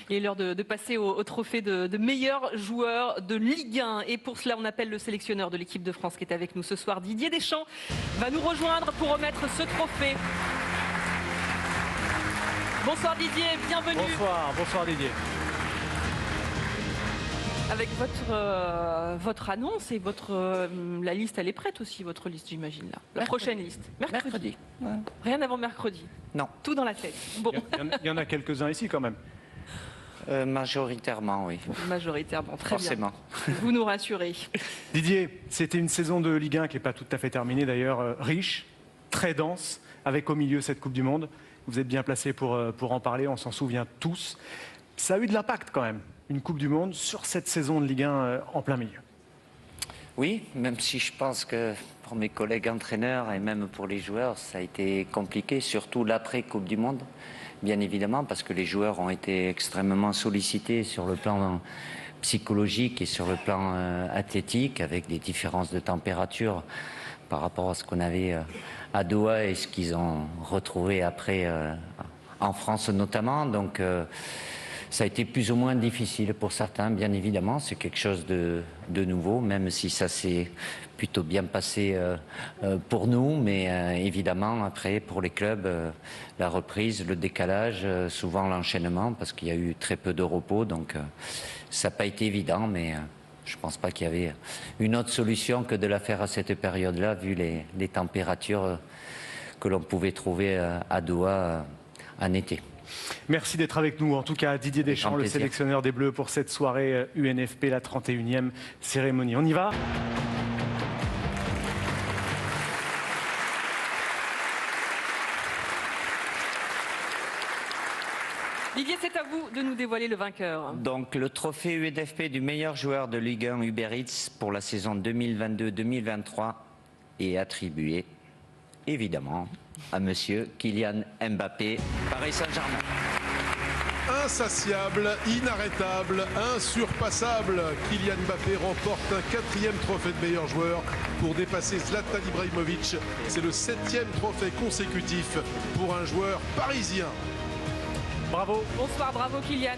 Il est l'heure de passer au trophée de meilleur joueur de Ligue 1. Et pour cela, on appelle le sélectionneur de l'équipe de France qui est avec nous ce soir. Didier Deschamps va nous rejoindre pour remettre ce trophée. Bonsoir Didier, bienvenue. Bonsoir Didier. Avec votre annonce et la liste, elle est prête aussi, votre liste, j'imagine, là. La prochaine liste. Mercredi. Ouais. Rien avant mercredi. Non. Tout dans la tête. Bon. Il y en a quelques-uns ici quand même. Majoritairement, oui. Majoritairement, très Forcément. bien. Vous nous rassurez. Didier, c'était une saison de Ligue 1 qui n'est pas tout à fait terminée d'ailleurs, riche, très dense, avec au milieu cette Coupe du Monde. Vous êtes bien placé pour en parler, on s'en souvient tous. Ça a eu de l'impact quand même, une Coupe du Monde sur cette saison de Ligue 1 en plein milieu. Oui, même si je pense que pour mes collègues entraîneurs et même pour les joueurs, ça a été compliqué, surtout l'après-Coupe du Monde, bien évidemment, parce que les joueurs ont été extrêmement sollicités sur le plan psychologique et sur le plan athlétique, avec des différences de température par rapport à ce qu'on avait à Doha et ce qu'ils ont retrouvé après en France notamment. Donc ça a été plus ou moins difficile pour certains, bien évidemment. C'est quelque chose de nouveau, même si ça s'est plutôt bien passé pour nous. Mais évidemment, après, pour les clubs, la reprise, le décalage, souvent l'enchaînement, parce qu'il y a eu très peu de repos. Donc ça n'a pas été évident, mais je ne pense pas qu'il y avait une autre solution que de la faire à cette période-là, vu les températures que l'on pouvait trouver à Doha en été. Merci d'être avec nous. En tout cas, Didier Deschamps, le sélectionneur des Bleus pour cette soirée UNFP, la 31e cérémonie. On y va ? Didier, c'est à vous de nous dévoiler le vainqueur. Donc le trophée UNFP du meilleur joueur de Ligue 1 Uber Eats pour la saison 2022-2023 est attribué, évidemment, à monsieur Kylian Mbappé, Paris Saint-Germain. Insatiable, inarrêtable, insurpassable, Kylian Mbappé remporte un 4e trophée de meilleur joueur pour dépasser Zlatan Ibrahimovic. C'est le 7e trophée consécutif pour un joueur parisien. Bravo. Bonsoir, bravo Kylian.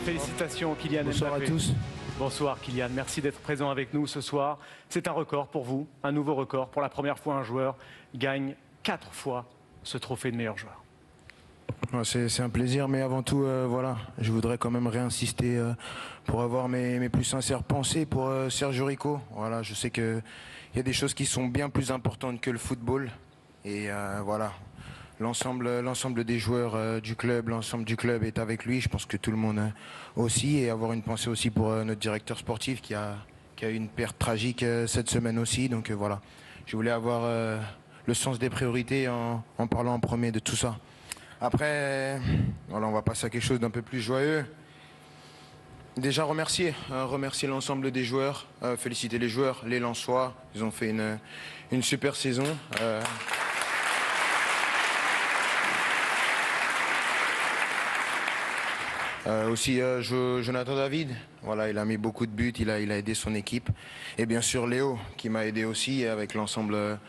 Félicitations Kylian Mbappé. Bonsoir à tous. Bonsoir Kylian, merci d'être présent avec nous ce soir. C'est un record pour vous, un nouveau record. Pour la première fois, un joueur gagne 4 fois ce trophée de meilleur joueur. C'est un plaisir, mais avant tout, voilà, je voudrais quand même réinsister pour avoir mes plus sincères pensées pour Sergio Rico. Voilà, je sais qu'il y a des choses qui sont bien plus importantes que le football. Et voilà, l'ensemble des joueurs du club, l'ensemble du club est avec lui. Je pense que tout le monde aussi. Et avoir une pensée aussi pour notre directeur sportif qui a eu une perte tragique cette semaine aussi. Donc voilà, je voulais avoir le sens des priorités en parlant en premier de tout ça. Après, voilà, on va passer à quelque chose d'un peu plus joyeux. Déjà remercier l'ensemble des joueurs, féliciter les joueurs, les Lensois. Ils ont fait une super saison. Aussi Jonathan David, voilà, il a mis beaucoup de buts, il a aidé son équipe. Et bien sûr Léo qui m'a aidé aussi avec l'ensemble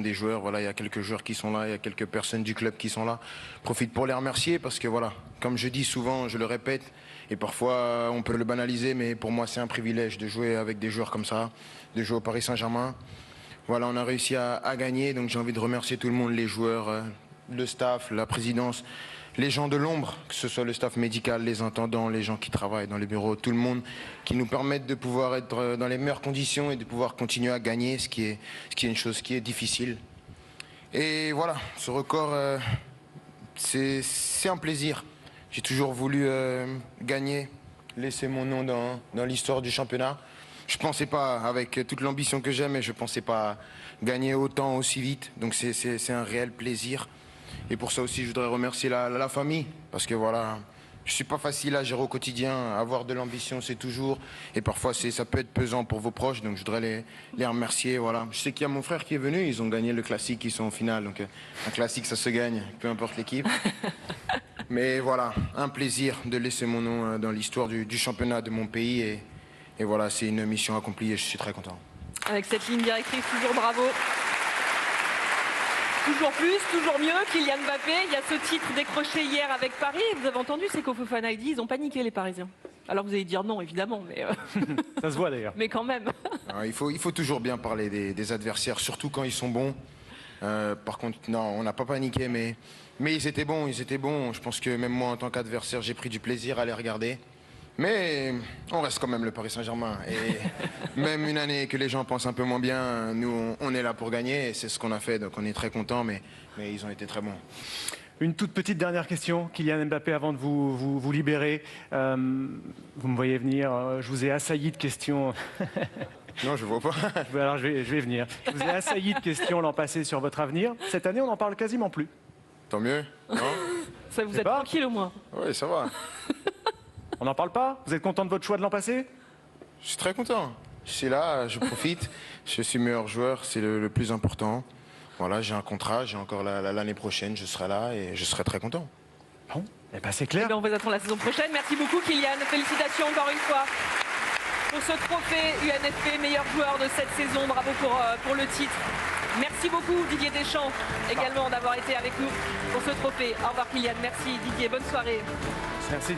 des joueurs. Voilà, il y a quelques joueurs qui sont là, il y a quelques personnes du club qui sont là. Je profite pour les remercier parce que voilà, comme je dis souvent, je le répète, et parfois on peut le banaliser, mais pour moi c'est un privilège de jouer avec des joueurs comme ça, de jouer au Paris Saint-Germain. Voilà, on a réussi à gagner, donc j'ai envie de remercier tout le monde, les joueurs, le staff, la présidence, les gens de l'ombre, que ce soit le staff médical, les intendants, les gens qui travaillent dans les bureaux, tout le monde, qui nous permettent de pouvoir être dans les meilleures conditions et de pouvoir continuer à gagner, ce qui est une chose qui est difficile. Et voilà, ce record, c'est un plaisir. J'ai toujours voulu gagner, laisser mon nom dans l'histoire du championnat. Je ne pensais pas, avec toute l'ambition que j'ai, mais je ne pensais pas gagner autant, aussi vite. Donc c'est un réel plaisir. Et pour ça aussi, je voudrais remercier la famille, parce que voilà, je ne suis pas facile à gérer au quotidien. Avoir de l'ambition, c'est toujours, et parfois ça peut être pesant pour vos proches, donc je voudrais les remercier. Voilà. Je sais qu'il y a mon frère qui est venu, ils ont gagné le classique, ils sont en finale, donc un classique, ça se gagne, peu importe l'équipe. Mais voilà, un plaisir de laisser mon nom dans l'histoire du championnat de mon pays, et voilà, c'est une mission accomplie et je suis très content. Avec cette ligne directrice, toujours bravo. Toujours plus, toujours mieux. Kylian Mbappé, il y a ce titre décroché hier avec Paris. Vous avez entendu, c'est qu'au Fofana a dit, ils ont paniqué les Parisiens. Alors vous allez dire non, évidemment, mais, Ça se voit d'ailleurs. mais quand même. Il faut toujours bien parler des adversaires, surtout quand ils sont bons. Par contre, non, on n'a pas paniqué, mais ils étaient bons. Je pense que même moi, en tant qu'adversaire, j'ai pris du plaisir à les regarder. Mais on reste quand même le Paris Saint-Germain. Et même une année que les gens pensent un peu moins bien, nous, on est là pour gagner. Et c'est ce qu'on a fait, donc on est très contents, mais ils ont été très bons. Une toute petite dernière question, Kylian Mbappé, avant de vous libérer. Vous me voyez venir, je vous ai assailli de questions. Non, je vois pas. Alors je vais venir. Je vous ai assailli de questions l'an passé sur votre avenir. Cette année, on n'en parle quasiment plus. Tant mieux, non? Ça vous C'est êtes pas tranquille au moins. Oui, ça va. On n'en parle pas? Vous êtes content de votre choix de l'an passé? Je suis très content. Je suis là, je profite. Je suis meilleur joueur, c'est le plus important. Voilà, j'ai un contrat, j'ai encore l'année prochaine, je serai là et je serai très content. Bon, eh ben c'est Eh clair. bien, on vous attend la saison prochaine. Merci beaucoup Kylian. Félicitations encore une fois pour ce trophée UNFP meilleur joueur de cette saison. Bravo pour le titre. Merci beaucoup Didier Deschamps également d'avoir été avec nous pour ce trophée. Au revoir Kylian. Merci Didier. Bonne soirée. Merci.